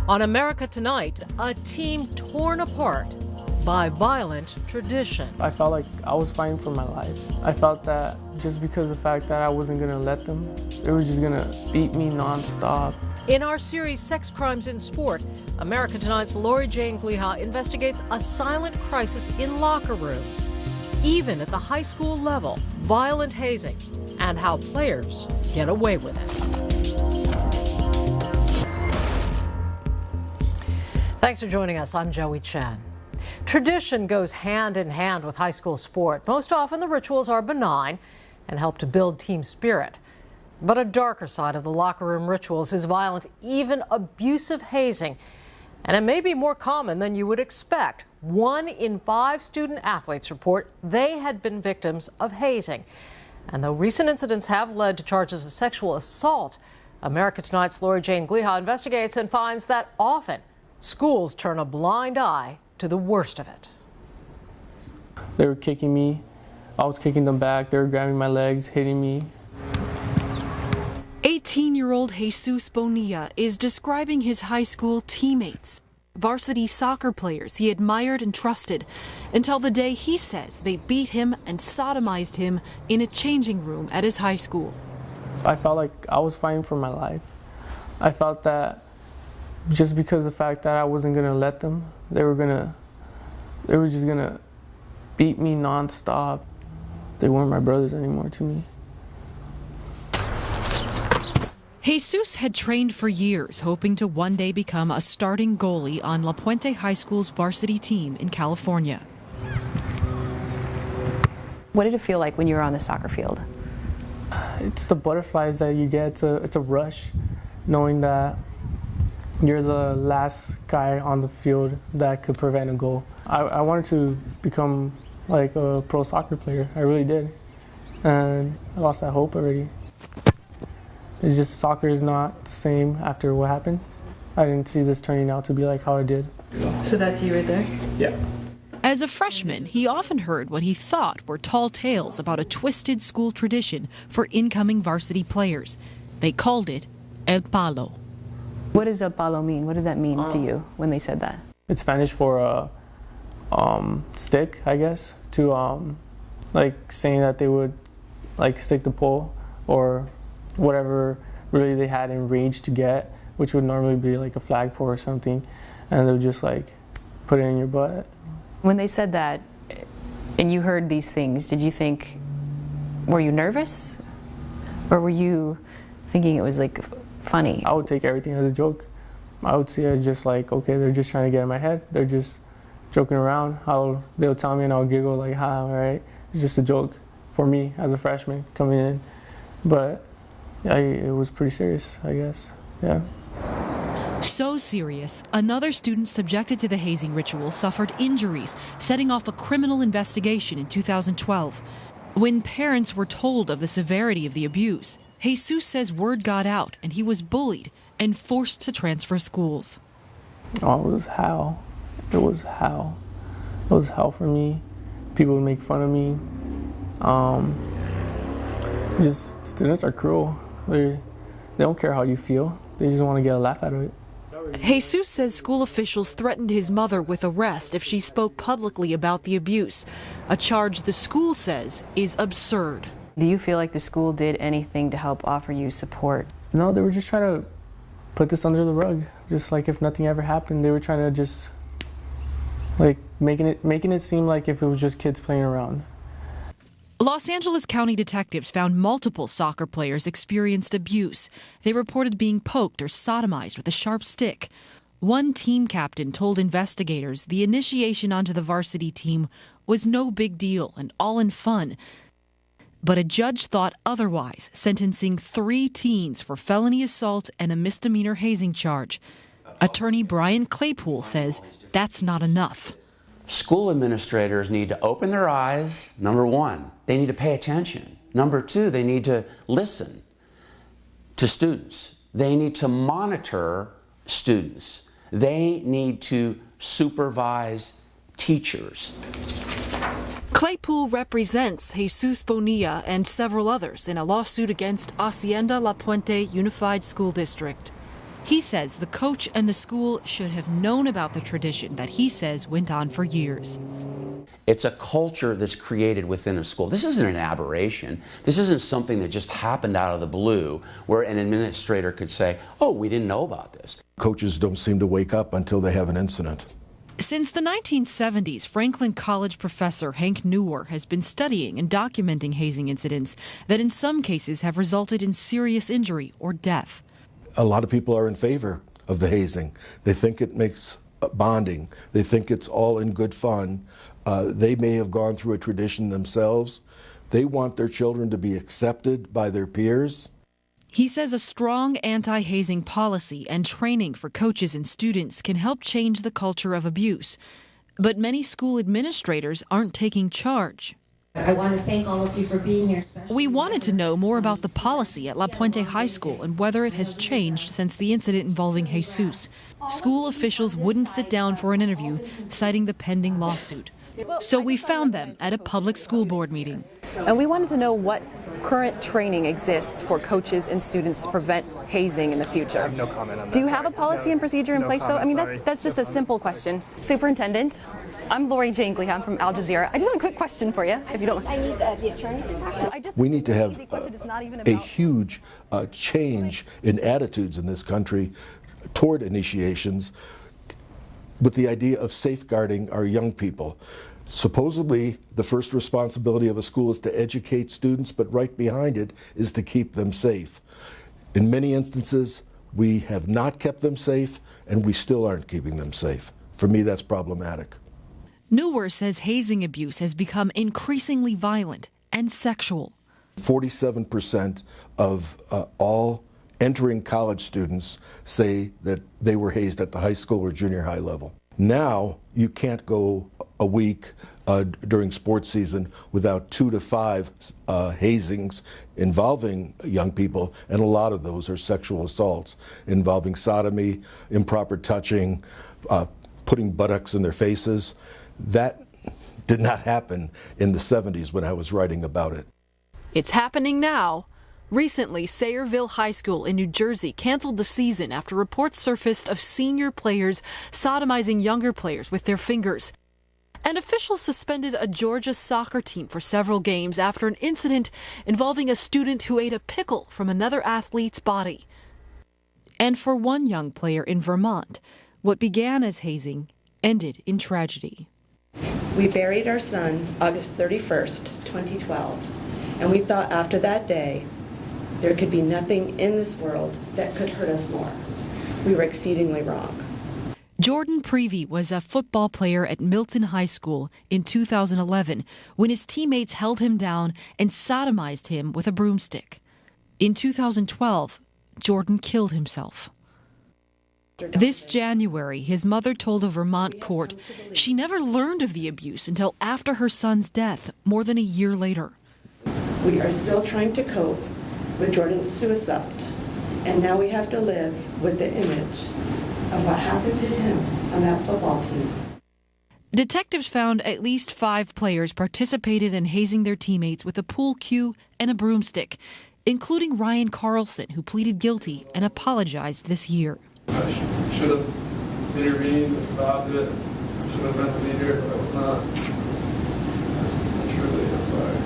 On America Tonight, a team torn apart by violent tradition. I felt like I was fighting for my life. I felt that just because of the fact that I wasn't gonna let them, they were just gonna beat me nonstop. In our series, Sex Crimes in Sport, America Tonight's Lori Jane Gliha investigates a silent crisis in locker rooms, even at the high school level, violent hazing, and how players get away with it. Thanks for joining us. I'm Joey Chen. Tradition goes hand in hand with high school sport. Most often the rituals are benign and help to build team spirit. But a darker side of the locker room rituals is violent, even abusive hazing. And it may be more common than you would expect. 1 in 5 student athletes report they had been victims of hazing. And though recent incidents have led to charges of sexual assault, America Tonight's Lori Jane Gliha investigates and finds that often schools turn a blind eye to the worst of it. They were kicking me. I was kicking them back. They were grabbing my legs, hitting me. 18-year-old Jesus Bonilla is describing his high school teammates, varsity soccer players he admired and trusted, until the day he says they beat him and sodomized him in a changing room at his high school. I felt like I was fighting for my life. I felt that just because of the fact that I wasn't gonna let them, they were just gonna beat me nonstop. They weren't my brothers anymore to me. Jesus had trained for years, hoping to one day become a starting goalie on La Puente High School's varsity team in California. What did it feel like when you were on the soccer field? It's the butterflies that you get. It's a rush, knowing that you're the last guy on the field that could prevent a goal. I wanted to become like a pro soccer player. I really did. And I lost that hope already. It's just soccer is not the same after what happened. I didn't see this turning out to be like how it did. So that's you right there? Yeah. As a freshman, he often heard what he thought were tall tales about a twisted school tradition for incoming varsity players. They called it El Palo. What does El Palo mean? What does that mean to you when they said that? It's Spanish for stick, I guess, to like saying that they would like stick the pole or whatever really they had in range to get, which would normally be like a flagpole or something, and they would just like put it in your butt. When they said that and you heard these things, were you nervous? Or were you thinking it was like funny? I would take everything as a joke. I would see it as just like, okay, they're just trying to get in my head. They're just joking around. They'll tell me and I'll giggle like, ha, all right. It's just a joke for me as a freshman coming in. But it was pretty serious, I guess, yeah. So serious, another student subjected to the hazing ritual suffered injuries, setting off a criminal investigation in 2012. When parents were told of the severity of the abuse, Jesus says word got out and he was bullied and forced to transfer schools. Oh, it was hell. It was hell. It was hell for me. People would make fun of me. Just students are cruel. They don't care how you feel. They just want to get a laugh out of it. Jesus says school officials threatened his mother with arrest if she spoke publicly about the abuse, a charge the school says is absurd. Do you feel like the school did anything to help offer you support? No, they were just trying to put this under the rug. Just like if nothing ever happened, they were trying to just like making it seem like if it was just kids playing around. Los Angeles County detectives found multiple soccer players experienced abuse. They reported being poked or sodomized with a sharp stick. One team captain told investigators the initiation onto the varsity team was no big deal and all in fun. But a judge thought otherwise, sentencing 3 teens for felony assault and a misdemeanor hazing charge. Attorney Brian Claypool says that's not enough. School administrators need to open their eyes. Number 1, they need to pay attention. Number 2, they need to listen to students. They need to monitor students. They need to supervise teachers. Claypool represents Jesus Bonilla and several others in a lawsuit against Hacienda La Puente Unified School District. He says the coach and the school should have known about the tradition that he says went on for years. It's a culture that's created within a school. This isn't an aberration. This isn't something that just happened out of the blue where an administrator could say, oh, we didn't know about this. Coaches don't seem to wake up until they have an incident. Since the 1970s, Franklin College professor Hank Neuer has been studying and documenting hazing incidents that in some cases have resulted in serious injury or death. A lot of people are in favor of the hazing. They think it makes bonding. They think it's all in good fun. They may have gone through a tradition themselves. They want their children to be accepted by their peers. He says a strong anti-hazing policy and training for coaches and students can help change the culture of abuse. But many school administrators aren't taking charge. I want to thank all of you for being here. We wanted to know more about the policy at La Puente High School and whether it has changed since the incident involving Jesus. School officials wouldn't sit down for an interview, citing the pending lawsuit. So we found them at a public school board meeting. And we wanted to know what current training exists for coaches and students to prevent hazing in the future. I have no comment on that. Do you have a policy and procedure in place, though? I mean, that's just a simple question. Superintendent, I'm Lori Jane Gleeham from Al Jazeera. I just have a quick question for you, if you don't mind. I need the attorney to talk to. We need to have a huge change in attitudes in this country toward initiations with the idea of safeguarding our young people. Supposedly, the first responsibility of a school is to educate students, but right behind it is to keep them safe. In many instances, we have not kept them safe, and we still aren't keeping them safe. For me, that's problematic. Neuer says hazing abuse has become increasingly violent and sexual. 47% of all entering college students say that they were hazed at the high school or junior high level. Now, you can't go a week during sports season without 2 to 5 hazings involving young people, and a lot of those are sexual assaults involving sodomy, improper touching, putting buttocks in their faces. That did not happen in the 70s when I was writing about it. It's happening now. Recently, Sayreville High School in New Jersey canceled the season after reports surfaced of senior players sodomizing younger players with their fingers. And officials suspended a Georgia soccer team for several games after an incident involving a student who ate a pickle from another athlete's body. And for one young player in Vermont, what began as hazing ended in tragedy. We buried our son August 31st, 2012, and we thought after that day there could be nothing in this world that could hurt us more. We were exceedingly wrong. Jordan Prevey was a football player at Milton High School in 2011 when his teammates held him down and sodomized him with a broomstick. In 2012, Jordan killed himself. This January, his mother told a Vermont court she never learned of the abuse until after her son's death, more than a year later. We are still trying to cope with Jordan's suicide, and now we have to live with the image of what happened to him on that football team. Detectives found at least 5 players participated in hazing their teammates with a pool cue and a broomstick, including Ryan Carlson, who pleaded guilty and apologized this year. I should have intervened and stopped it. I should have meant to be here, but I was not. I'm sorry.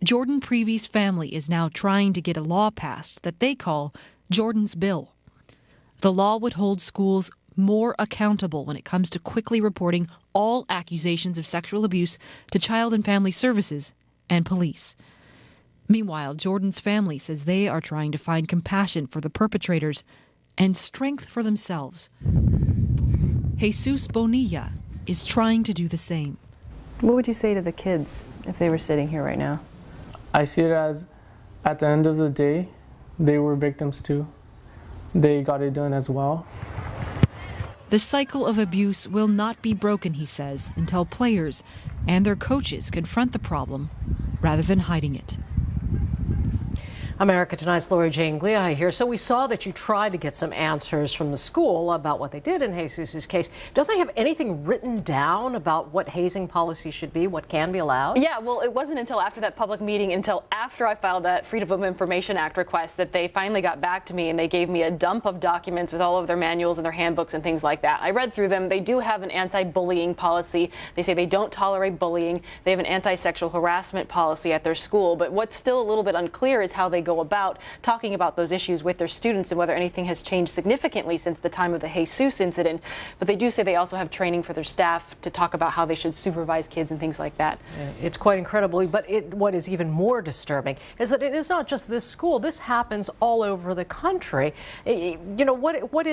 Jordan Prevey's family is now trying to get a law passed that they call Jordan's Bill. The law would hold schools more accountable when it comes to quickly reporting all accusations of sexual abuse to Child and Family Services and police. Meanwhile, Jordan's family says they are trying to find compassion for the perpetrators and strength for themselves. Jesus Bonilla is trying to do the same. What would you say to the kids if they were sitting here right now? I see it as, at the end of the day, they were victims too. They got it done as well. The cycle of abuse will not be broken, he says, until players and their coaches confront the problem rather than hiding it. America Tonight's Lori Jane Gliha here. So we saw that you tried to get some answers from the school about what they did in Jesus' case. Don't they have anything written down about what hazing policy should be, what can be allowed? Yeah, well, it wasn't until after that public meeting, until after I filed that Freedom of Information Act request, that they finally got back to me and they gave me a dump of documents with all of their manuals and their handbooks and things like that. I read through them. They do have an anti-bullying policy. They say they don't tolerate bullying. They have an anti-sexual harassment policy at their school. But what's still a little bit unclear is how they go about talking about those issues with their students and whether anything has changed significantly since the time of the Jesus incident. But they do say they also have training for their staff to talk about how they should supervise kids and things like that. Yeah, it's quite incredible, but what is even more disturbing is that it is not just this school. This happens all over the country. You know, what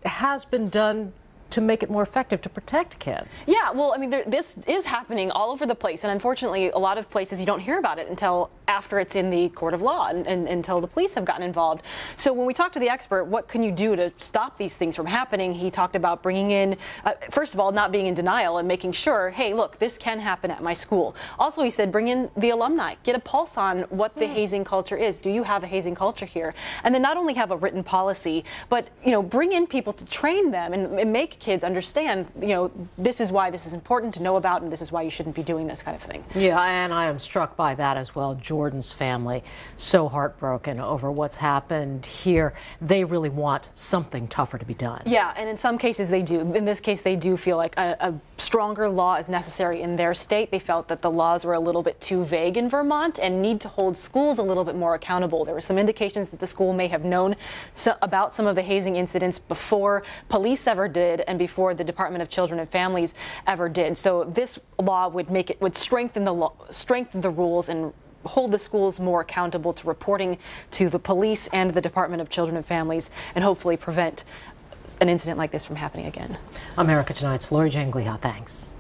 has been done to make it more effective to protect kids? Yeah, well, I mean, this is happening all over the place, and unfortunately, a lot of places you don't hear about it until after it's in the court of law and until the police have gotten involved. So when we talked to the expert, what can you do to stop these things from happening? He talked about bringing in, first of all, not being in denial and making sure, hey, look, this can happen at my school. Also, he said, bring in the alumni, get a pulse on what the hazing culture is. Do you have a hazing culture here? And then not only have a written policy, but, you know, bring in people to train them and make kids understand, you know, this is why this is important to know about and this is why you shouldn't be doing this kind of thing. Yeah, and I am struck by that as well. Jordan's family, so heartbroken over what's happened here. They really want something tougher to be done. Yeah, and in some cases they do. In this case, they do feel like a stronger law is necessary in their state. They felt that the laws were a little bit too vague in Vermont and need to hold schools a little bit more accountable. There were some indications that the school may have known about some of the hazing incidents before police ever did and before the Department of Children and Families ever did. So this law would strengthen the rules and hold the schools more accountable to reporting to the police and the Department of Children and Families, and hopefully prevent an incident like this from happening again. America Tonight's Lori Jane Gliha, thanks.